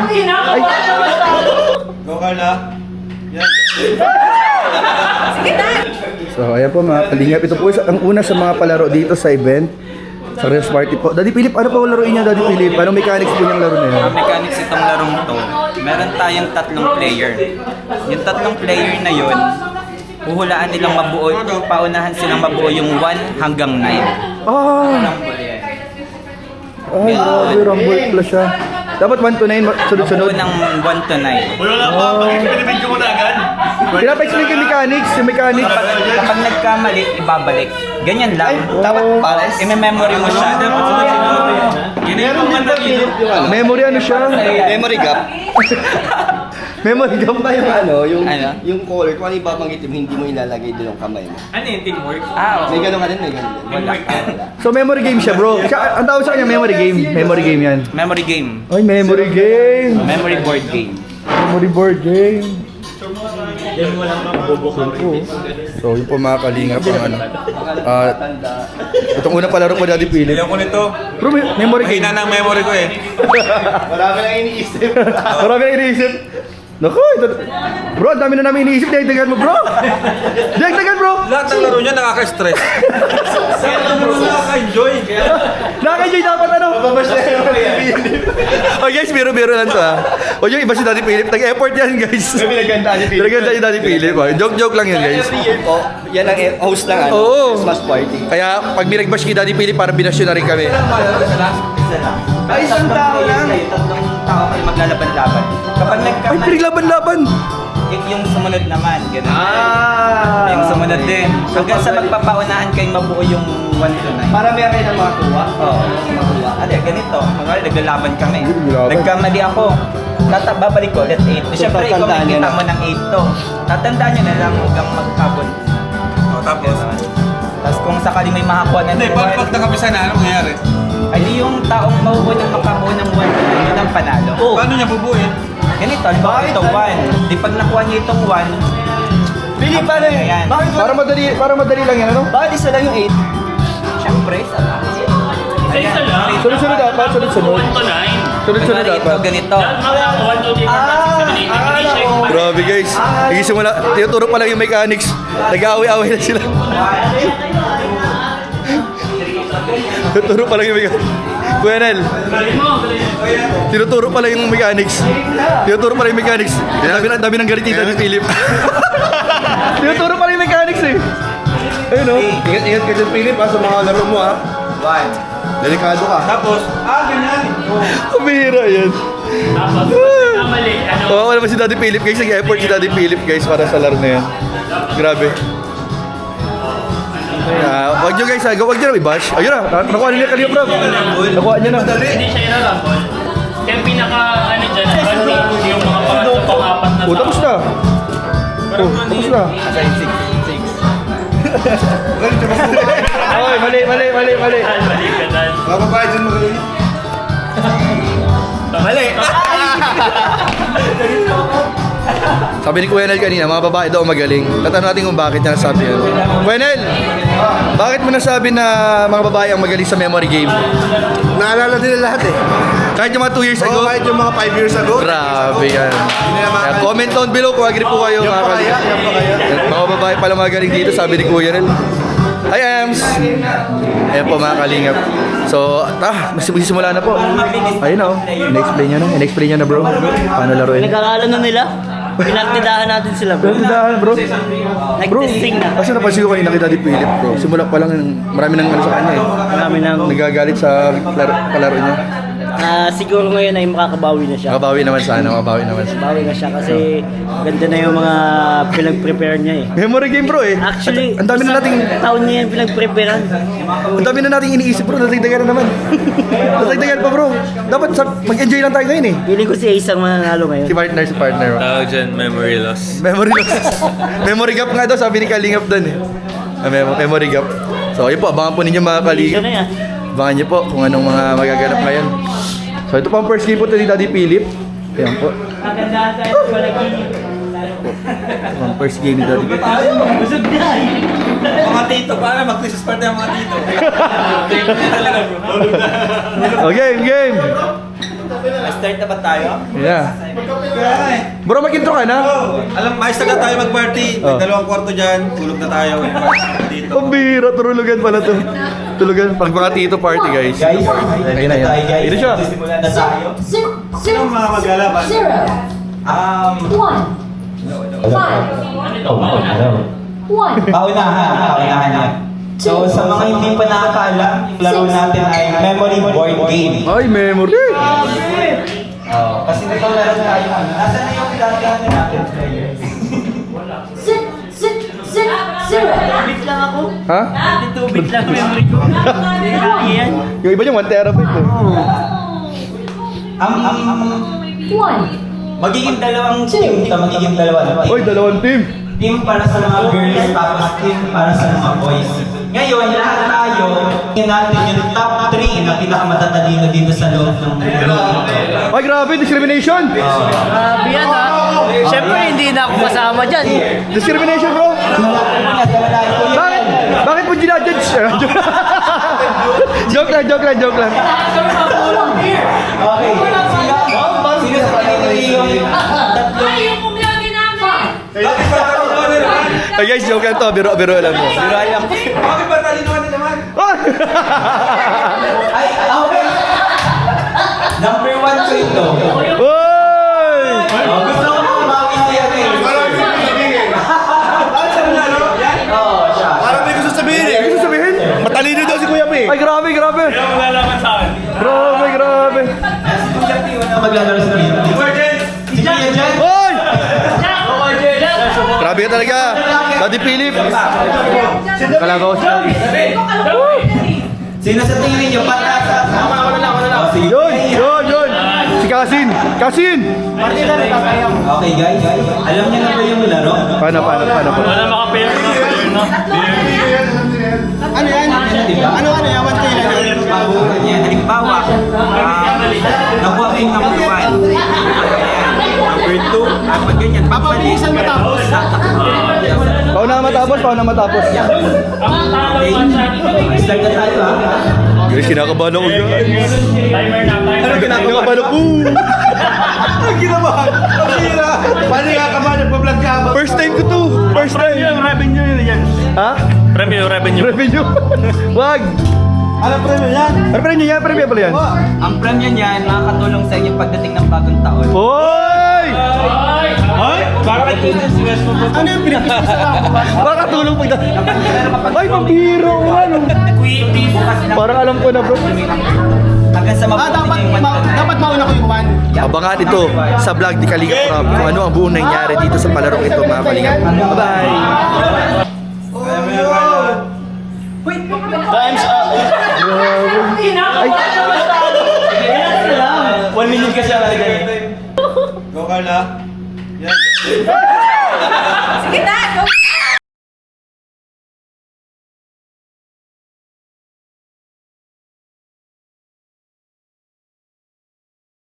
Ay. Go, Carla. Yan. Sige na! So, ayan po mga kalingap. Ito po ang una sa mga palaro dito sa event. Sa Race Party po. Daddy Philip, ano po laruin niya, Daddy Philip? Anong mechanics po niyang laro na yun? Ang mechanics itong larong to, meron tayong 3 player. Yung 3 player na yun, huhulaan nilang mabuo, paunahan silang mabuo yung 1 hanggang 9. Ah! Ay, grabe, rumble pala siya. Dapat 1 to 9, sunod-sunod. Mabuo ng 1 to 9. Wala pa, pinipinidyo mo na agad. Pinapa-explain yung mechanics, yung mechanics. Kapag nagkamali, ibabalik. Ganyan lang. Dapat i-memory mo siya. Meron din ba Philip yung ano? Memory ano siya? Memory gap. Memory gap ba yung ano? Yung color, kung ano yung babanggit mo, hindi mo ilalagay doon ang kamay mo. Ano yung teamwork? Ah, May gano'n ka din, may gano'n din. wala. So memory game siya, bro. Ang tawag sa kanya memory game. Memory game yan. Memory game. Ay, memory game. Memory board game. Memory board game. So, yun po mga kalingap ang ano. Itong una palaro po, Daddy Philip. Ayaw ko nito. Bro, memory game. Mahina ng memory ko eh. Marami lang iniisip. Marami na iniisip. Naku, ito. Bro, ang dami na namin iniisip. Dagdagan mo, bro. Dagdagan, bro. Lahat ng laro niya nakaka-stress. Nakaka-enjoy. Nakaka-enjoy dapat ano. Babas na yung Oh guys, biro-biro lang to ha. O yung iba si Daddy Philip, nag-effort yan guys. Kami nagkanta ni Philip. Naganda si Daddy Philip. Oh. Joke-joke lang yan guys. Every year po, yan ang host ng ano, Oo. Christmas party. Kaya pag may nag-bash kay Daddy Philip, parang binasyo na rin kami. Ay, isang tao lang. 3 tao kayo maglalaban-laban. Kapag Ay, nagkamali, pinaglaban-laban. yung sumunod naman, gano'n. Ah! Yung sumunod din. Hanggang sa magpapaunahan kayo mabuo yung 1 to 9. Para meron kayo ng mga kuha. Oo. Ano, ganito. Magkakali, naglalaban kami. Naglalaban. Nagkamali ako. Babalik ko ulit 8. Siyempre, ikaw tatandaan may niyo kita na. mo ng 8 to. Tatandaan nyo na lang hanggang magkabon. Tapos, Tapos kung sakali may makakuha na hindi, pag nakapisa na, anong nangyari? ay di yung taong mabubuo ng makabuo ng 1 to 9, yun ang panalo. Paano niya bubuin? Ganito, halimbawa ito 1. Di pag nakuha niyo itong 1, Philip, paano yun? Ayan. Bakit Para madali lang yan, ano? Bakit isa lang yung 8? siyempre, sa Isa lang. Sunod-sunod dapat, sunod-sunod. 1 to 9. Sunod-sunod ito, dapat. ganito. Mga 1, 2, 3, 4, 5, 6, 7, 8, 9, 10, 11, 12. Grabe guys. Nagsisimula, tinuturo pa lang yung mechanics. Nag-aaway-aaway na sila. Tinuturo pa lang yung mechanics. Kuya Nel, tinuturo pa lang yung mechanics. Tinuturo pa lang yung mechanics. Dami ng galit dito ni Philip. Tinuturo pa lang yung mechanics eh. Ayun o. Ingat ka dyan, Philip, sa mga laro mo, ha? 1. Delikado ka. Tapos, ganyan. Kumihira yan. Tapos, kamali, ano? Oo, wala pa si Daddy Philip guys. Nag-effort si Daddy Philip guys para sa laro na yan. Grabe. Wag nyo guys, wag nyo na i-bash. Ayun na, nakuha nila kanina bro. Nakuha nyo na. Hindi siya inalambol. Kaya pinaka, ano dyan, yung mga pang-apat na Oh, tapos na. Oh, tapos na. Ay, mali. Mali ka dahil. Mababayad dyan magaling. Mali. Sabi ni Kuya Nel kanina, mga babae daw magaling. Tatanong natin kung bakit niya nasabi yan. Kuya Nel, bakit mo nasabi na mga babae ang magaling sa memory game? Naalala nila lahat eh. Kahit yung mga 2 years ago? Oo, kahit yung mga 5 years ago. Grabe yan. Kaya comment down below kung agree po kayo. Yan pa kaya, yan pa kaya. Mga babae pala magaling dito, sabi ni Kuya Nel. Hi, Ems! Ayan po mga kalingap. So, magsisimula na po. Ayun na, in-explain niya na. In-explain niya na bro. Paano laruin? Nagkakaalam na nila. Pinagtidahan natin sila, bro. Tindahan bro. Bro, Nag-testing na. kasi napansin ko kanina kay Daddy Philip bro. Simula pa lang, marami nang ano sa kanya eh. Marami nang Nagagalit sa kalaro niya. siguro ngayon ay makakabawi na siya. Makabawi naman sana, makabawi naman sana. Bawi na siya kasi ganda na yung mga pinag-prepare niya eh. Memory game bro eh. Actually, Ang dami na nating taon niya yung pinag-preparean. Ang dami na nating iniisip bro, natagdagan na naman. Natagdagan pa bro. Dapat mag-enjoy lang tayo ngayon eh. Feeling ko si Ace ang mananalo ngayon. Si partner. Bro. Tawag dyan, memory loss. Memory loss. Memory gap nga daw, sabi ni Kalingap doon eh. Memory gap. So ayun po, abangan po ninyo mga Siya Kalingap. na yan. Abangan nyo po kung anong mga magaganap ngayon. So ito po ang first game po ni Daddy Philip. Ayan po. Maganda tayo sa palaginip. Ito ang first game ni Daddy Philip. Busog na eh. Mga tito, paano mag-Christmas party ang mga tito? Oh, game! Start na ba tayo? Yeah. Bro, mag-intro ka na. Alam, maayos na tayo mag-party. May Oh. 2 kwarto dyan. Tulog na tayo. Dito. Ang bira, tulugan pala to. Tulugan, pag mga tito party guys. Guys, Ayun na yan. Ito siya. Simulan na tayo. Ano mga maglalaban? 1. Paunahan na. So, sa mga hindi pa nakakaalam, laro natin ay memory board game. Ay, memory. Kasi nito meron tayo. Nasaan na yung dati natin players? Ha? Tubig lang memory ko. Yan. Yung iba niya 1 terabyte eh. Magiging dalawang team ito, magiging dalawang team. Oy, dalawang team. Team para sa mga girls, tapos team para sa mga boys. Ngayon, lahat tayo, tingnan natin yung top 3 na pinakamatatalino dito sa loob ng group. Ay, grabe, discrimination. Grabe yan ha. Siyempre hindi na ako kasama dyan. Discrimination, bro. Bakit? Bakit mo ginajudge? Joke lang, joke lang, joke lang. Okay. Sino sa tingin yung Ay guys, joke lang to. Biro lang mo. Bakit ba talinuhan na naman? Ay, okay. Number 1 ko ito. Oy! Gusto ko na kumawi siya eh. Bakit siya nanalo? Yan. Oo, siya. Parang may gusto sabihin eh. Ano gusto sabihin? Matalino daw si Kuya P. Ay, grabe, grabe. Ano malalaman sa akin? Grabe, grabe. Si Kuya P, wala maglalaro sa video. Si Kuya Jan. Oy! Grabe ka talaga. Daddy Philip. Kalagaw siya. Sino sa tingin niyo patasa? Ako na lang. Sige. Yun. Si Kasin. Kasin! Okay guys, alam niyo na ba yung laro? Paano? Wala makapera no? Ano yan? Ano yan? 1K lang yan. Yan, halimbawa, nakuha ko yung number 1. Number 2, pag ganyan, Papabilisan mo tapos. Pauna matapos. Ang talo Okay, start na tayo ha. Guys, kinakabahan ako guys. timer na. Kinakabahan ako. Ang ginabahan. Ang hira. Paano nga ka ba? Nagpa-vlog ka ba? First time ko to. First time. Yung revenue yun yan. Ha? Revenue. Revenue. Wag. Ano premium yan? Ano pa rin yan? Premium pala yan. Ang premium niyan, makakatulong sa inyo pagdating ng bagong taon. Hoy! Ay! Bakit yun? Ano yung pinipis sa ako ba? Baka tulong pagda... Ay, pampiro! Ano? Quitties. Parang alam ko na bro. Hanggang sa mabuti yung Dapat mauna ko yung 1. Abangan ito sa vlog ni Kalinga Prab kung ano ang buong nangyari dito sa palarong ito mga Kalinga. Bye-bye! Time's up. Ay! 1 minute kasi ang alagay. Go Carla. Yan. Sige na!